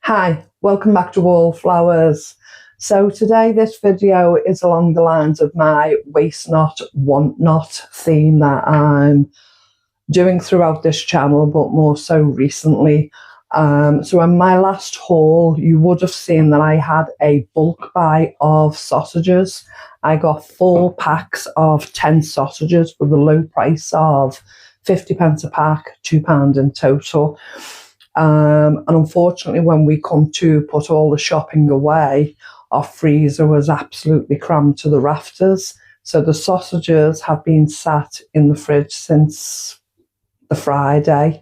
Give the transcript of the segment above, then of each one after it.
Hi, welcome back to Wallflowers. So today this video is along the lines of my waste not, want not theme that I'm doing throughout this channel, but more so recently. So in my last haul, you would have seen that I had a bulk buy of sausages. I got 4 packs of 10 sausages for the low price of 50p a pack, £2 in total. And unfortunately, when we come to put all the shopping away, our freezer was absolutely crammed to the rafters. So the sausages have been sat in the fridge since the Friday.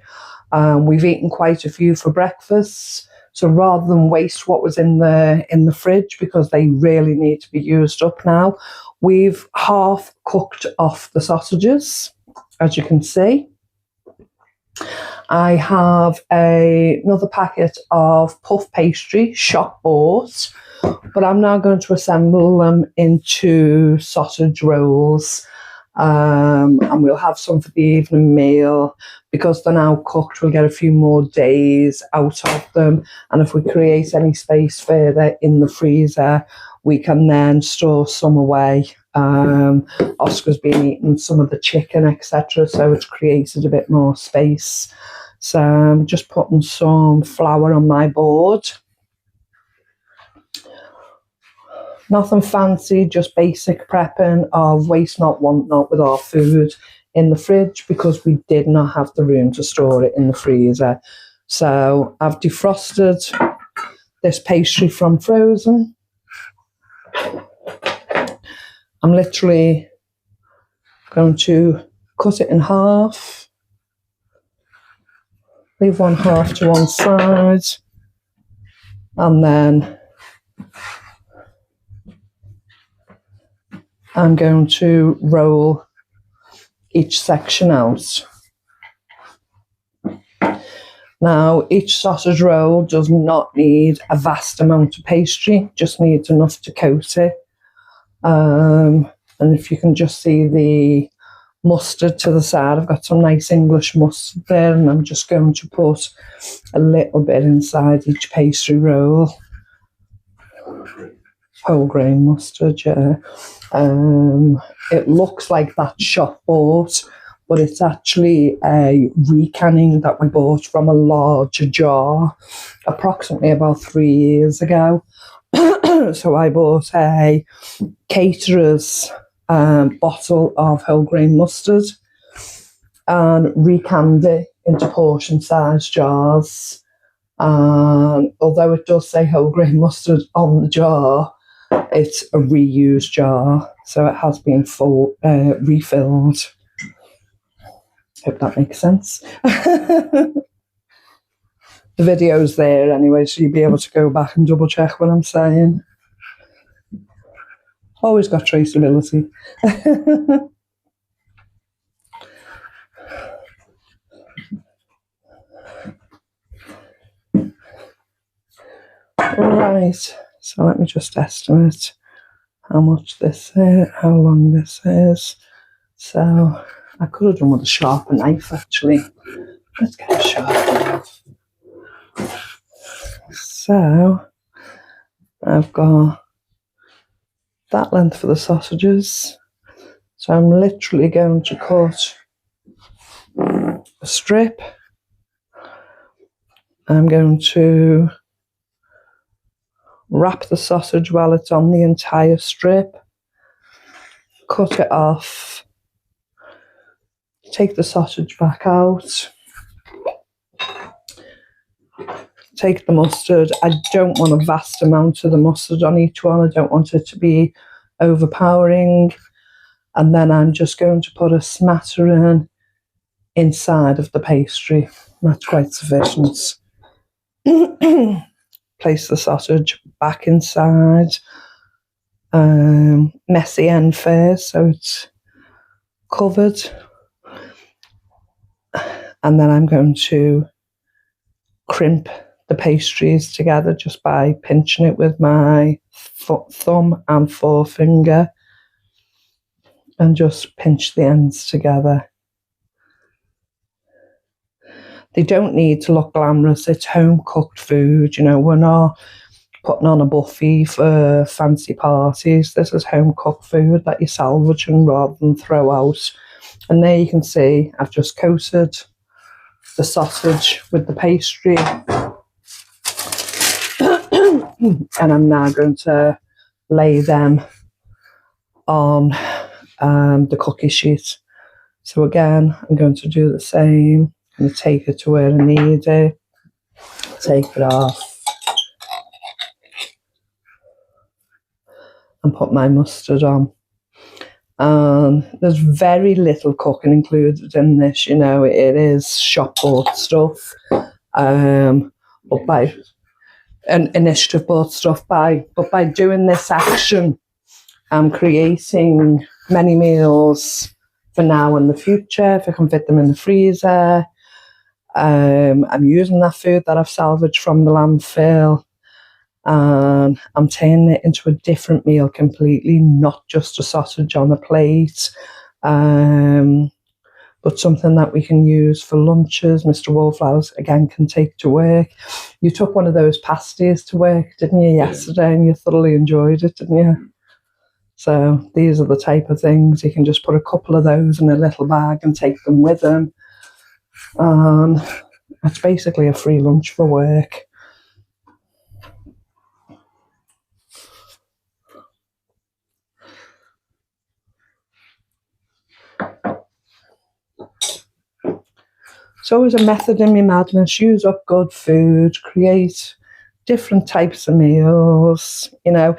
We've eaten quite a few for breakfast. So rather than waste what was in the fridge, because they really need to be used up now, we've half cooked off the sausages, as you can see. I have another packet of puff pastry, shop bought, but I'm now going to assemble them into sausage rolls. And we'll have some for the evening meal. Because they're now cooked, we'll get a few more days out of them. And if we create any space further in the freezer, we can then store some away. Oscar's been eating some of the chicken, etc., so it's created a bit more space. So I'm just putting some flour on my board. Nothing fancy, just basic prepping of waste not, want not with our food in the fridge, because we did not have the room to store it in the freezer. So I've defrosted this pastry from frozen. I'm literally going to cut it in half. Leave one half to one side. And then I'm going to roll each section out. Now, each sausage roll does not need a vast amount of pastry, just needs enough to coat it. And if you can just see the mustard to the side, I've got some nice English mustard there, and I'm just going to put a little bit inside each pastry roll. Whole grain mustard, yeah. It looks like that shop bought, but it's actually a recanning that we bought from a larger jar approximately about 3 years ago. So I bought a caterer's bottle of whole grain mustard and recanned it into portion sized jars. And although it does say whole grain mustard on the jar, it's a reused jar, so it has been refilled. Hope that makes sense. The video's there anyway, so you'll be able to go back and double check what I'm saying. Always got traceability. Right, so let me just estimate how much this is, how long this is. So I could have done with a sharper knife, actually. Let's get a sharper knife. So I've got that length for the sausages. So I'm literally going to cut a strip. I'm going to wrap the sausage while it's on the entire strip. Cut it off. Take the sausage back out. Take the mustard. I don't want a vast amount of the mustard on each one. I don't want it to be overpowering. And then I'm just going to put a smattering inside of the pastry. That's quite sufficient. Place the sausage back inside. Messy end first, so it's covered. And then I'm going to crimp the pastries together just by pinching it with my thumb and forefinger, and just pinch the ends together. They don't need to look glamorous. It's home cooked food. You know, we're not putting on a buffet for fancy parties. This is home cooked food that you're salvaging rather than throw out. And there you can see I've just coated the sausage with the pastry. And I'm now going to lay them on the cookie sheet. So again, I'm going to do the same. I'm going to take it to where I need it. Take it off. And put my mustard on. There's very little cooking included in this, you know, it is shop bought stuff. But by an initiative bought stuff but by doing this action, I'm creating many meals for now and the future, if I can fit them in the freezer. I'm using that food that I've salvaged from the landfill, and I'm turning it into a different meal completely, not just a sausage on a plate, but something that we can use for lunches. Mr. Wallflowers, again, can take to work. You took one of those pasties to work, didn't you, yesterday, and you thoroughly enjoyed it, didn't you? So these are the type of things. You can just put a couple of those in a little bag and take them with them. It's basically a free lunch for work. It's always a method in my madness. Use up good food, create different types of meals. You know,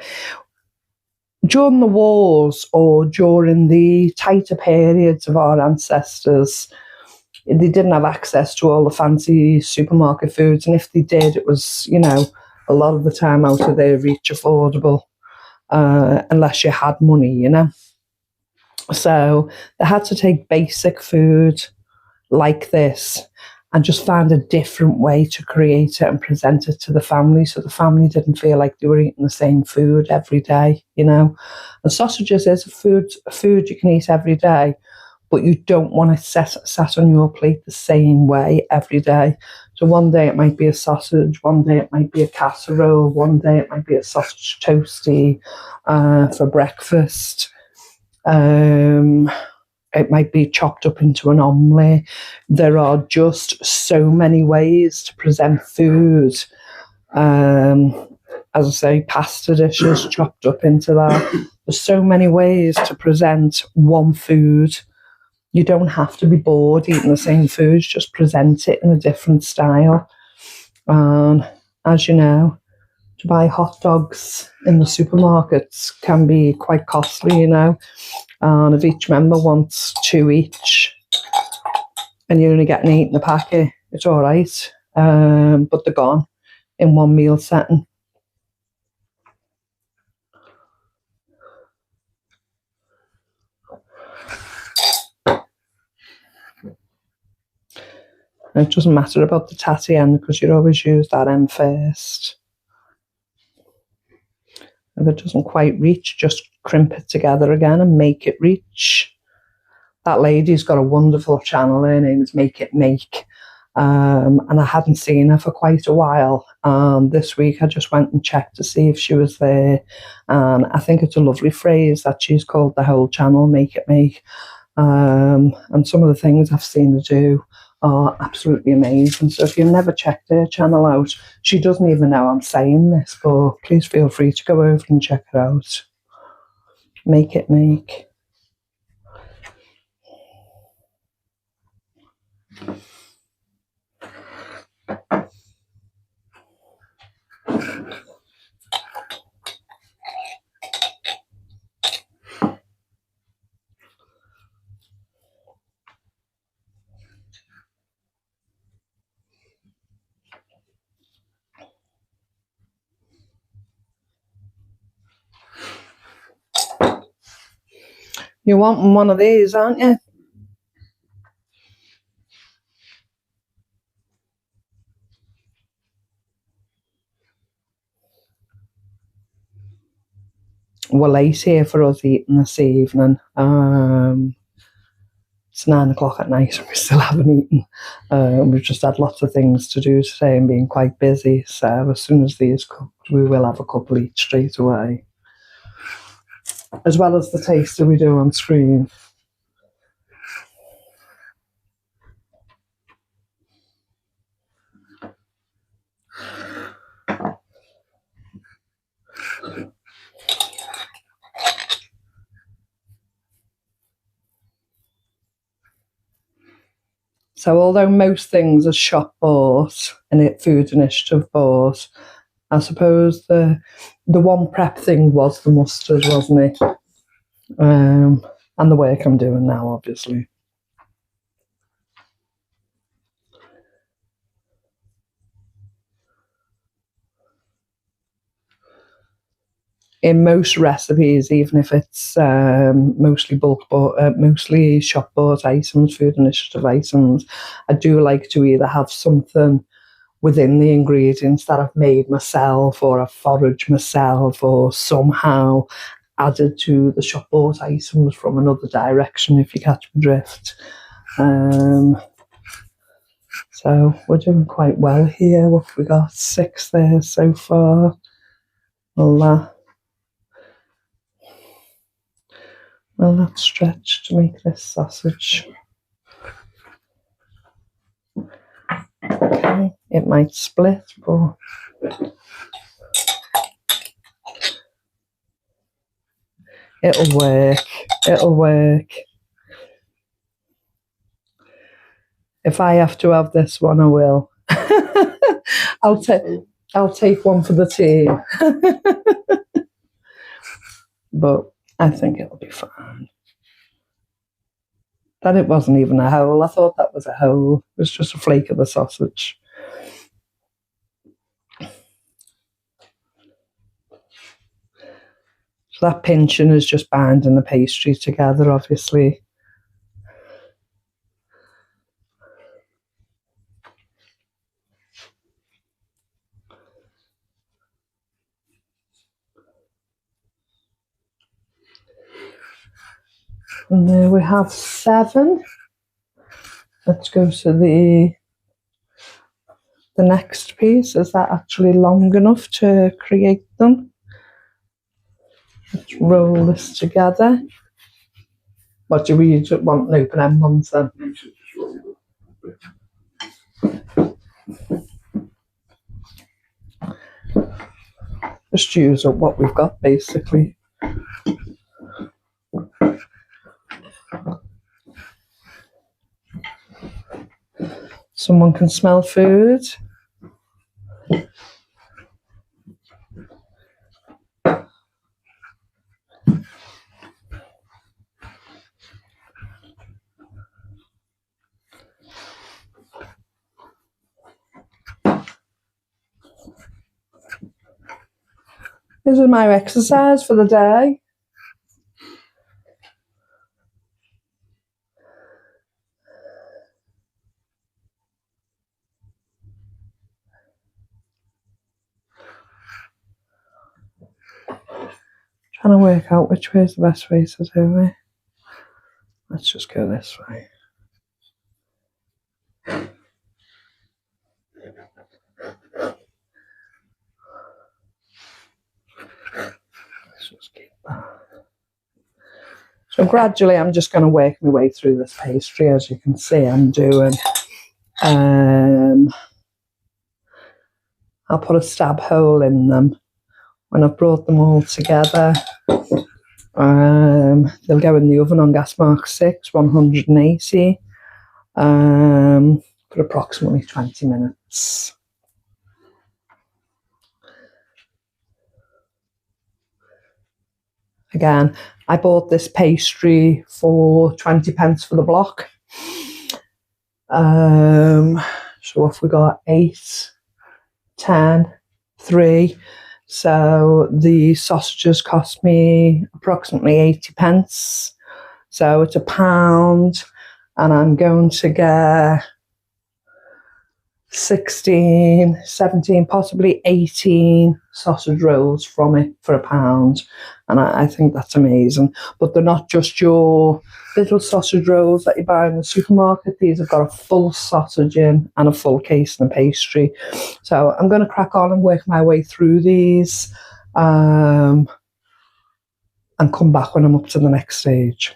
during the wars or during the tighter periods of our ancestors, they didn't have access to all the fancy supermarket foods. And if they did, it was, you know, a lot of the time out of their reach, affordable, unless you had money, you know. So they had to take basic food like this and just find a different way to create it and present it to the family, so the family didn't feel like they were eating the same food every day, you know. And sausages is a food you can eat every day, but you don't want it sat on your plate the same way every day. So one day it might be a sausage, one day it might be a casserole, one day it might be a sausage toasty for breakfast. It might be chopped up into an omelette. There are just so many ways to present food. As I say, pasta dishes chopped up into that. There's so many ways to present one food. You don't have to be bored eating the same foods, just present it in a different style. And as you know, to buy hot dogs in the supermarkets can be quite costly, you know. And if each member wants 2 each and you're only getting 8 in the packet, it's all right. But they're gone in one meal setting. And it doesn't matter about the tatty end because you'd always use that end first. If it doesn't quite reach, just crimp it together again and make it reach. That lady's got a wonderful channel. Her name is Make It Make. And I hadn't seen her for quite a while. This week I just went and checked to see if she was there. And I think it's a lovely phrase that she's called the whole channel Make It Make. And some of the things I've seen her do are absolutely amazing. So if you've never checked her channel out, she doesn't even know I'm saying this, but please feel free to go over and check her out. Make It Make. You're wanting one of these, aren't you? We're late here for us eating this evening. It's 9 o'clock at night and we still haven't eaten. We've just had lots of things to do today and been quite busy. So as soon as these cooked, we will have a couple each straight away. As well as the taster we do on screen. So although most things are shop bought and Food Initiative bought, I suppose the one prep thing was the mustard, wasn't it? And the work I'm doing now, obviously. In most recipes, even if it's mostly mostly shop bought items, Food Initiative items, I do like to either have something within the ingredients that I've made myself, or I've foraged myself, or somehow added to the shop bought items from another direction, if you catch my drift. So we're doing quite well here. What have we got? 6 there so far. All that. Well, that's stretched to make this sausage. Okay, it might split, but it'll work. It'll work. If I have to have this one, I will. I'll take one for the team. But I think it'll be fine. That it wasn't even a hole. I thought that was a hole. It was just a flake of the sausage. So that pinching is just binding the pastry together, obviously. And there we have 7. Let's go to the next piece. Is that actually long enough to create them? Let's roll this together. What do we want an open end ones then? Just use up what we've got, basically. Someone can smell food. This is my exercise for the day. Trying to work out which way is the best way to do it. Let's just go this way. Let's just keep that. So gradually I'm just going to work my way through this pastry. As you can see, I'm doing I'll put a stab hole in them when I've brought them all together. They'll go in the oven on gas mark 6, 180, for approximately 20 minutes. Again, I bought this pastry for 20 pence for the block. So if we got 8, 10, 3. So the sausages cost me approximately 80 pence. So it's £1, and I'm going to get 16, 17, possibly 18 sausage rolls from it for £1. And I think that's amazing. But they're not just your little sausage rolls that you buy in the supermarket. These have got a full sausage in and a full casing of pastry. So I'm going to crack on and work my way through these and come back when I'm up to the next stage.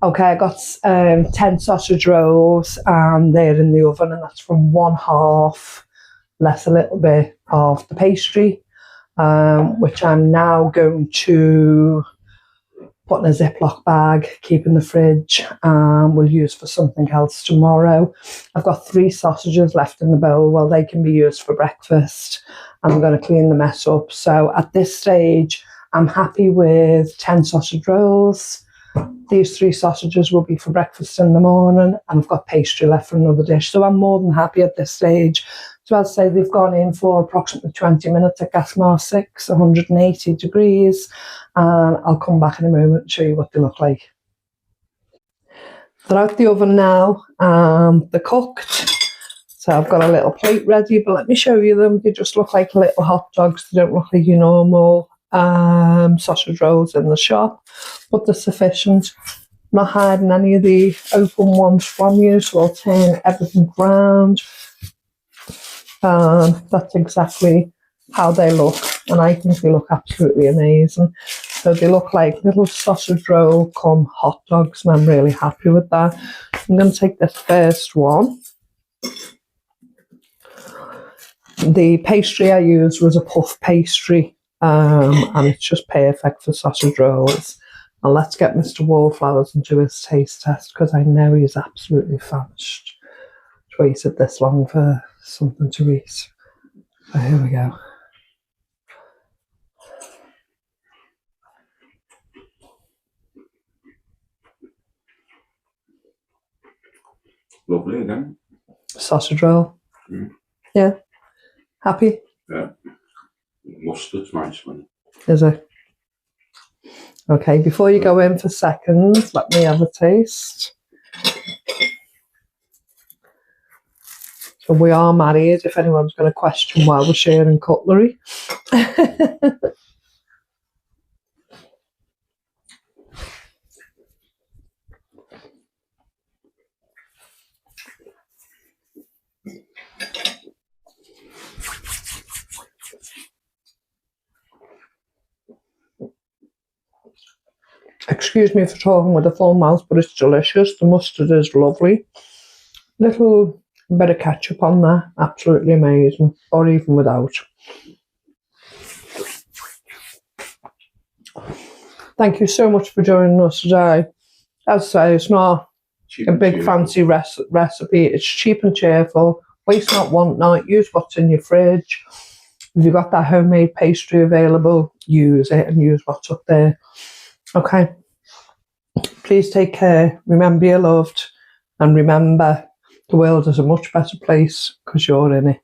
Okay, I got 10 sausage rolls and they're in the oven, and that's from 1/2 less a little bit of the pastry, which I'm now going to put in a Ziploc bag, keep in the fridge, and we'll use for something else tomorrow. I've got 3 sausages left in the bowl. Well, they can be used for breakfast. I'm going to clean the mess up. So at this stage, I'm happy with 10 sausage rolls. These 3 sausages will be for breakfast in the morning, and I've got pastry left for another dish. So I'm more than happy at this stage. So I'd say they've gone in for approximately 20 minutes at gas mark 6, 180 degrees. And I'll come back in a moment and show you what they look like. They're out the oven now and they're cooked. So I've got a little plate ready, but let me show you them. They just look like little hot dogs. They don't look like your normal sausage rolls in the shop, but they're sufficient. I'm not hiding any of the open ones from you, so I'll turn everything round. That's exactly how they look, and I think they look absolutely amazing. So they look like little sausage roll come hot dogs, and I'm really happy with that. I'm going to take this first one. The pastry I used was a puff pastry, and it's just perfect for sausage rolls. And let's get Mr. Wallflowers and do his taste test, because I know he's absolutely famished. He's waited this long for something to eat. So here we go. Lovely again. Sausage roll. Mm. Yeah. Happy? Yeah. Mustard's nice one. Is it? Okay, before you go in for seconds, let me have a taste. So we are married, if anyone's going to question why we're sharing cutlery. Excuse me for talking with a full mouth, but it's delicious. The mustard is lovely. Little bit of ketchup on there, absolutely amazing, or even without. Thank you so much for joining us today. As I say, it's not a big fancy recipe. It's cheap and cheerful. Waste not, want not. Use what's in your fridge. If you've got that homemade pastry available, use it and use what's up there. Okay. Please take care. Remember you're loved. And remember, the world is a much better place because you're in it.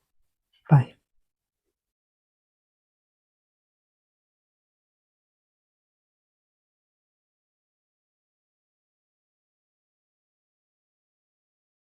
Bye.